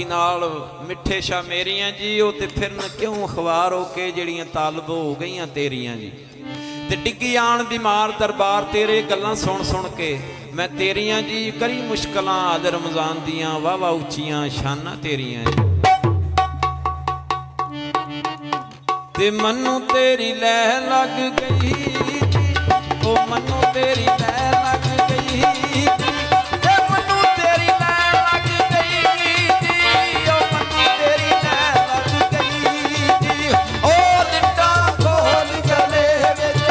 ਅੱਖੀ नाल मिठे शा मेरियां जी ओ ते फिरन क्यों अखबार हो के जड़ियां तालब हो गईयां तेरियां जी ते डिग्गी आन बीमार दरबार तेरे गल्लां सुन सुन के मैं तेरियां जी करी मुश्किलां अद रमजान दियां वाह वाह उच्चियां शानां तेरियां जी ते मन्नू तेरी लह लग गई ओ मन्नू तेरी लह लग गई ते मन्नू तेरी लह लग गई जी ओ मन्नू तेरी लह लग गई जी ओ दिट्टा खोल गले विच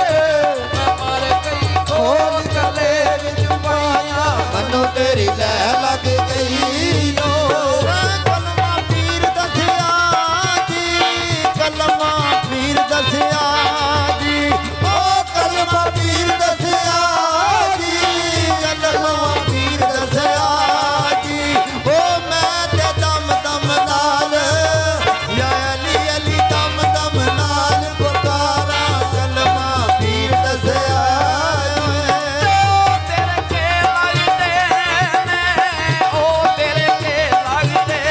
मैं मर गई खोल गले विच पाया मन्नू तेरी लह लग गई कलमा पीर दसिया जी कलमा पीर दसिया जी ओ कलमा पीर दसिया जी कलमा पीर दसिया जी ओ मैं ते दम दम नाल या अली अली दम दम नाल पुकारा कलमा पीर दसिया तेरे के लगदे ने ओ तेरे के लगदे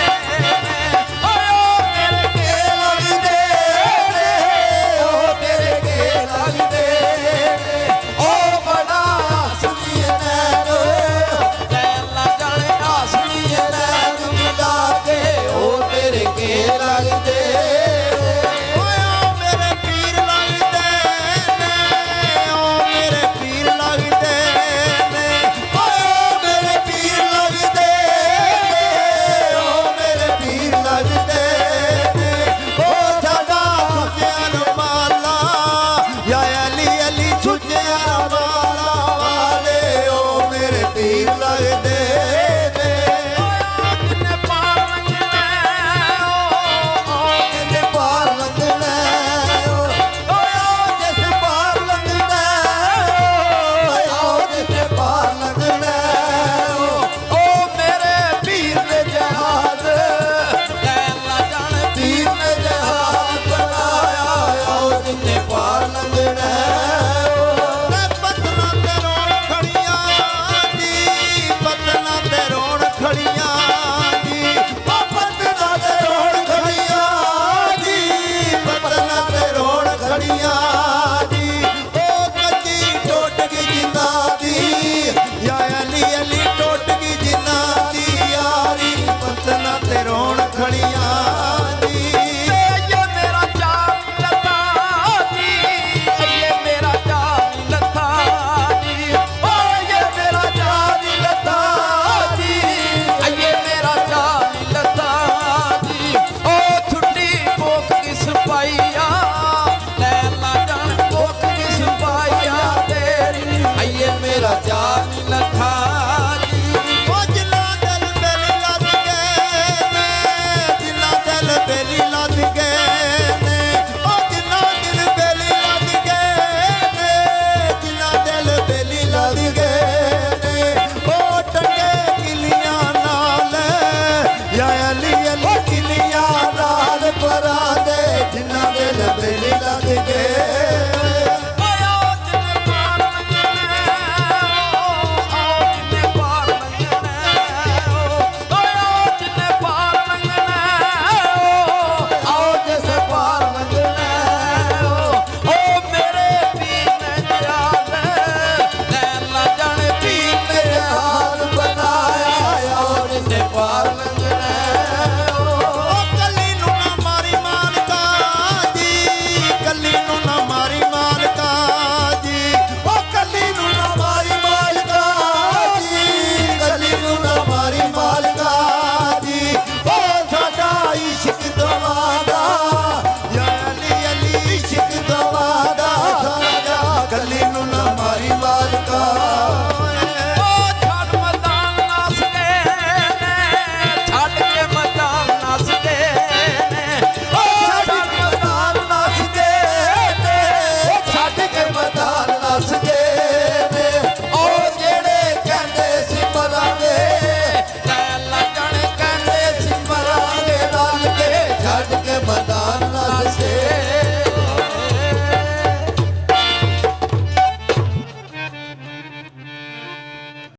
ने ओ तेरे के लगदे ने ओ तेरे के लगदे ने ओ बड़ा सुनिए नैनो लैला जले सुनिए नैनो मिला के ओ तेरे के लगदे मेरे पीर लगदे ने ओ मेरे पीर लगदे ने ओ मेरे पीर लगदे ने ओ मेरे पीर लगदे ने ओ साडा सुचिया माला या अली अली सुचिया माला वाले ओ मेरे पीर लगदे ने जिन्ने पार लंघना जिस पार लंघना जिस पार लंघना जिस पार लंघना ओ मेरे पीर दे जहाज लैला जाने पीर ने जहाज बनाया जिन्ने पार लंघना पतना ते रोण खड़ियां जी पतना ते रोण खड़ियां जी पतना ते रोण खड़ियां जी पतना ते रोण खड़ियां जी ओ कच्ची टुट गई जिंदा दी या अली अली टुट गई जिंदा दी यारी पतना ते रोण खड़ियां